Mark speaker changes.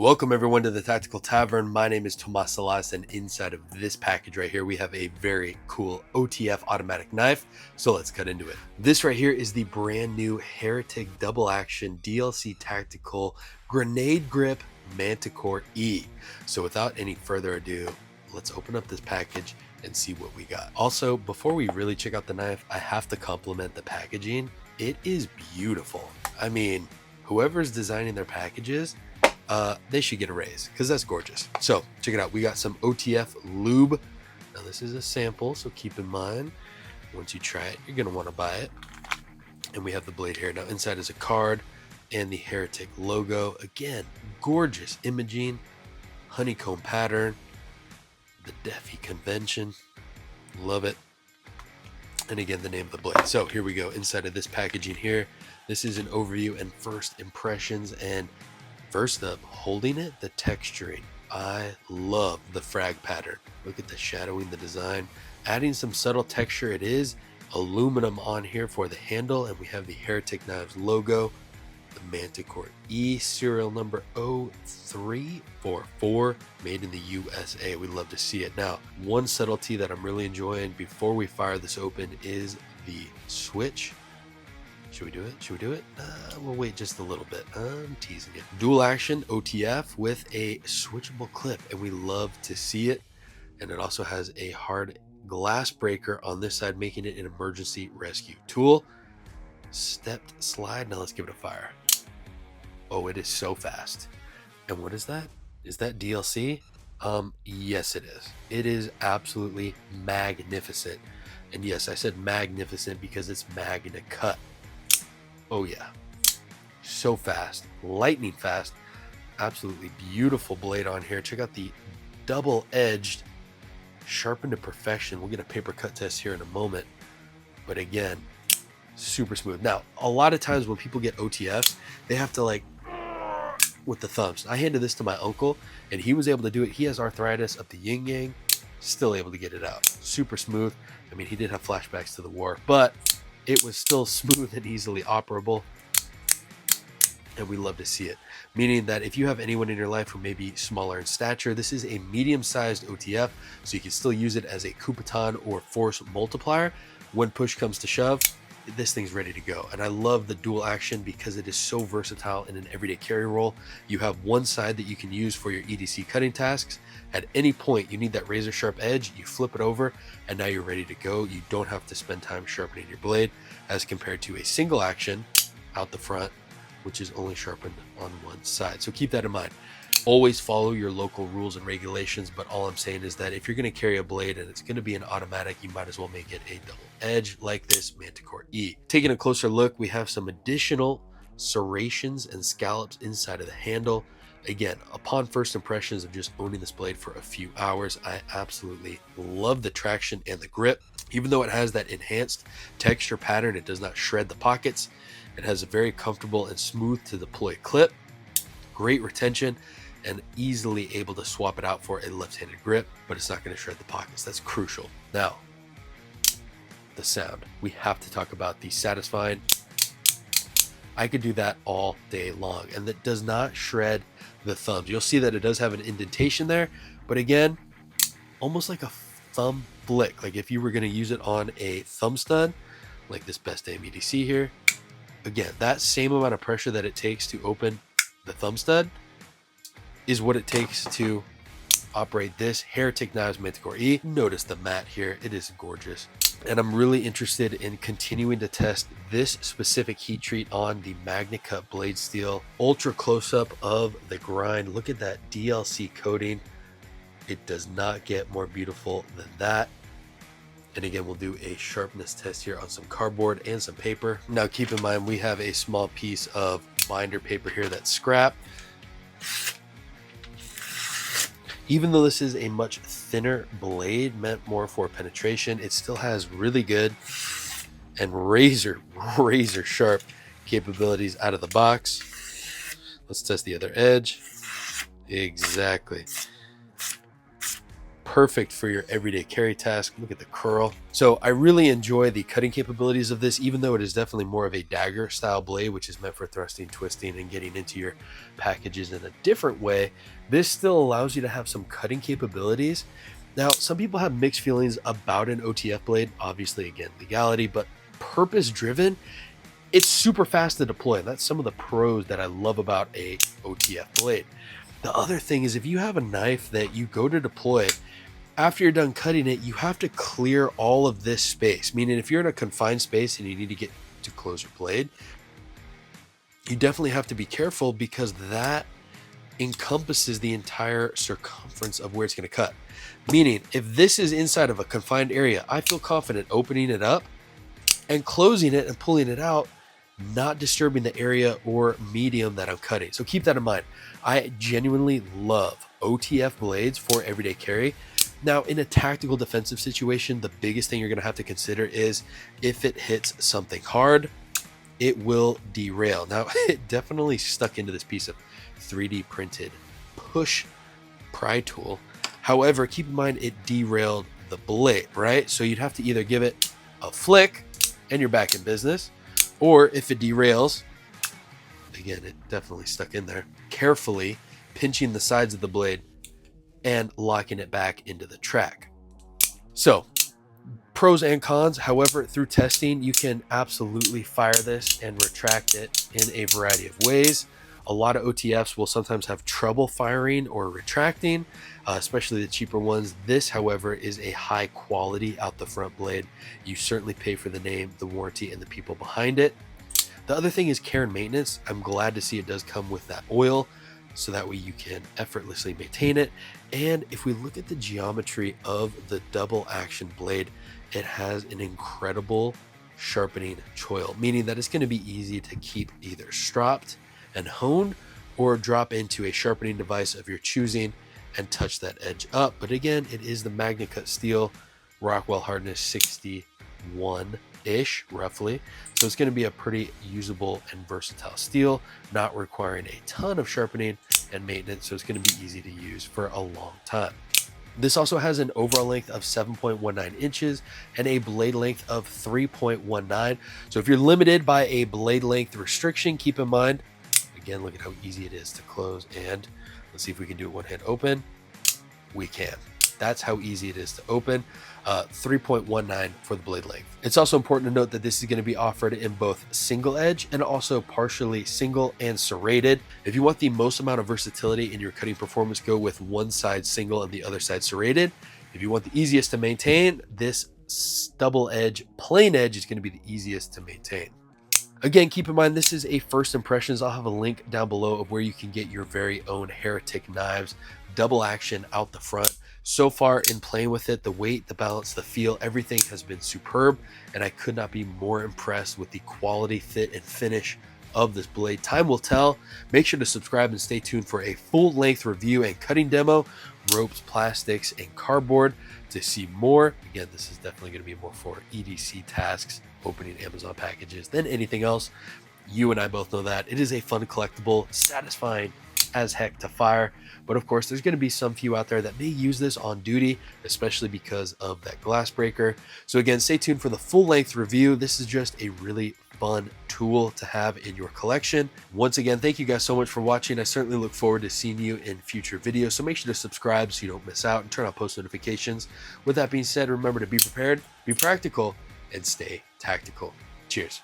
Speaker 1: Welcome everyone to the Tactical Tavern. My name is Tomas Salas, and inside of this package right here, we have a very cool OTF automatic knife. So let's cut into it. This right here is the brand new Heretic double action DLC tactical grenade grip Manticore E. So without any further ado, let's open up this package and see what we got. Also, before we really check out the knife, I have to compliment the packaging. It is beautiful. I mean, whoever's designing their packages, they should get a raise because that's gorgeous. So check it out. We got some OTF lube. Now this is a sample, so keep in mind, once you try it, you're going to want to buy it. And we have the blade here. Now inside is a card and the Heretic logo. Again, gorgeous imaging, honeycomb pattern, the Defi convention. Love it. And again, the name of the blade. So here we go. Inside of this packaging here, this is an overview and first impressions. And first up, holding it, the texturing. I love the frag pattern. Look at the shadowing, the design. Adding some subtle texture. It is aluminum on here for the handle, and we have the Heretic Knives logo, the Manticore E, serial number 0344, made in the USA. We love to see it. Now, one subtlety that I'm really enjoying before we fire this open is the switch. Should we do it? Should we do it? We'll wait just a little bit. I'm teasing it. Dual action OTF with a switchable clip, and we love to see it. And it also has a hard glass breaker on this side, making it an emergency rescue tool. Stepped slide. Now let's give it a fire. Oh, it is so fast. And what is that? Is that DLC? Yes, it is. It is absolutely magnificent. And yes, I said magnificent because it's MagnaCut. Oh yeah, so fast, lightning fast, absolutely beautiful blade on here. Check out the double-edged, sharpened to perfection. We'll get a paper cut test here in a moment, but again, super smooth. Now, a lot of times when people get OTFs, they have to like with the thumbs. I handed this to my uncle, and he was able to do it. He has arthritis up the yin yang, still able to get it out. Super smooth. I mean, he did have flashbacks to the war, but it was still smooth and easily operable, and we love to see it. Meaning that if you have anyone in your life who may be smaller in stature, this is a medium-sized OTF, so you can still use it as a coup baton or force multiplier. When push comes to shove, this thing's ready to go. And I love the dual action because it is so versatile in an everyday carry role. You have one side that you can use for your EDC cutting tasks. At any point you need that razor sharp edge, you flip it over, and now you're ready to go. You don't have to spend time sharpening your blade, as compared to a single action out the front, which is only sharpened on one side. So keep that in mind. Always follow your local rules and regulations, but all I'm saying is that if you're going to carry a blade and it's going to be an automatic, you might as well make it a double edge like this Manticore E. Taking a closer look, we have some additional serrations and scallops inside of the handle. Again, upon first impressions of just owning this blade for a few hours, I absolutely love the traction and the grip. Even though it has that enhanced texture pattern, it does not shred the pockets. It has a very comfortable and smooth to deploy clip, great retention, and easily able to swap it out for a left-handed grip, but it's not going to shred the pockets. That's crucial. Now, the sound. We have to talk about the satisfying. I could do that all day long, and that does not shred the thumbs. You'll see that it does have an indentation there, but again, almost like a thumb flick. Like if you were going to use it on a thumb stud, like this Best Damn EDC here, again, that same amount of pressure that it takes to open the thumb stud is what it takes to operate this Heretic Knives Manticore E. Notice the matte here. It is gorgeous. And I'm really interested in continuing to test this specific heat treat on the MagnaCut blade steel. Ultra close-up of the grind. Look at that DLC coating. It does not get more beautiful than that. And again, we'll do a sharpness test here on some cardboard and some paper. Now keep in mind, we have a small piece of binder paper here that's scrap. Even though this is a much thinner blade meant more for penetration, it still has really good and razor sharp capabilities out of the box. Let's test the other edge. Exactly. perfect for your everyday carry task. Look at the curl. So I really enjoy the cutting capabilities of this, even though it is definitely more of a dagger style blade, which is meant for thrusting, twisting, and getting into your packages in a different way. This still allows you to have some cutting capabilities. Now, some people have mixed feelings about an OTF blade. Obviously, again, legality, but purpose driven, it's super fast to deploy. And that's some of the pros that I love about a OTF blade. The other thing is, if you have a knife that you go to deploy, after you're done cutting it, you have to clear all of this space. Meaning if you're in a confined space and you need to get to close your blade, you definitely have to be careful, because that encompasses the entire circumference of where it's going to cut. Meaning if this is inside of a confined area, I feel confident opening it up and closing it and pulling it out, not disturbing the area or medium that I'm cutting. So keep that in mind. I genuinely love OTF blades for everyday carry. Now, in a tactical defensive situation, the biggest thing you're going to have to consider is if it hits something hard, it will derail. Now, it definitely stuck into this piece of 3D printed push pry tool. However, keep in mind it derailed the blade, right? So you'd have to either give it a flick and you're back in business, or if it derails, again, it definitely stuck in there, carefully pinching the sides of the blade and locking it back into the track. So pros and cons. However, through testing, you can absolutely fire this and retract it in a variety of ways. A lot of OTFs will sometimes have trouble firing or retracting, especially the cheaper ones. This, however, is a high quality out the front blade. You certainly pay for the name, the warranty, and the people behind it. The other thing is care and maintenance. I'm glad to see it does come with that oil, so that way you can effortlessly maintain it. And if we look at the geometry of the double action blade, it has an incredible sharpening choil, meaning that it's going to be easy to keep either stropped and honed, or drop into a sharpening device of your choosing and touch that edge up. But again, it is the MagnaCut steel, Rockwell hardness 61-ish roughly. So it's going to be a pretty usable and versatile steel, not requiring a ton of sharpening and maintenance. So it's going to be easy to use for a long time. This also has an overall length of 7.19 inches and a blade length of 3.19. So if you're limited by a blade length restriction, keep in mind, again, look at how easy it is to close. And let's see if we can do it one hand open. We can. That's how easy it is to open. 3.19 for the blade length. It's also important to note that this is going to be offered in both single edge and also partially single and serrated. If you want the most amount of versatility in your cutting performance, go with one side single and the other side serrated. If you want the easiest to maintain, this double edge, plain edge is going to be the easiest to maintain. Again, keep in mind, this is a first impressions. I'll have a link down below of where you can get your very own Heretic knives, double action out the front. So far in playing with it, the weight, the balance, the feel, everything has been superb, and I could not be more impressed with the quality, fit, and finish of this blade. Time will tell. Make sure to subscribe and stay tuned for a full length review and cutting demo, ropes, plastics, and cardboard to see more. Again, this is definitely going to be more for EDC tasks, opening Amazon packages, than anything else. You and I both know that. It is a fun collectible, satisfying as heck to fire. But of course, there's going to be some few out there that may use this on duty, especially because of that glass breaker. So again, stay tuned for the full length review. This is just a really fun tool to have in your collection. Once again, thank you guys so much for watching. I certainly look forward to seeing you in future videos. So make sure to subscribe so you don't miss out and turn on post notifications. With that being said, remember to be prepared, be practical, and stay tactical. Cheers.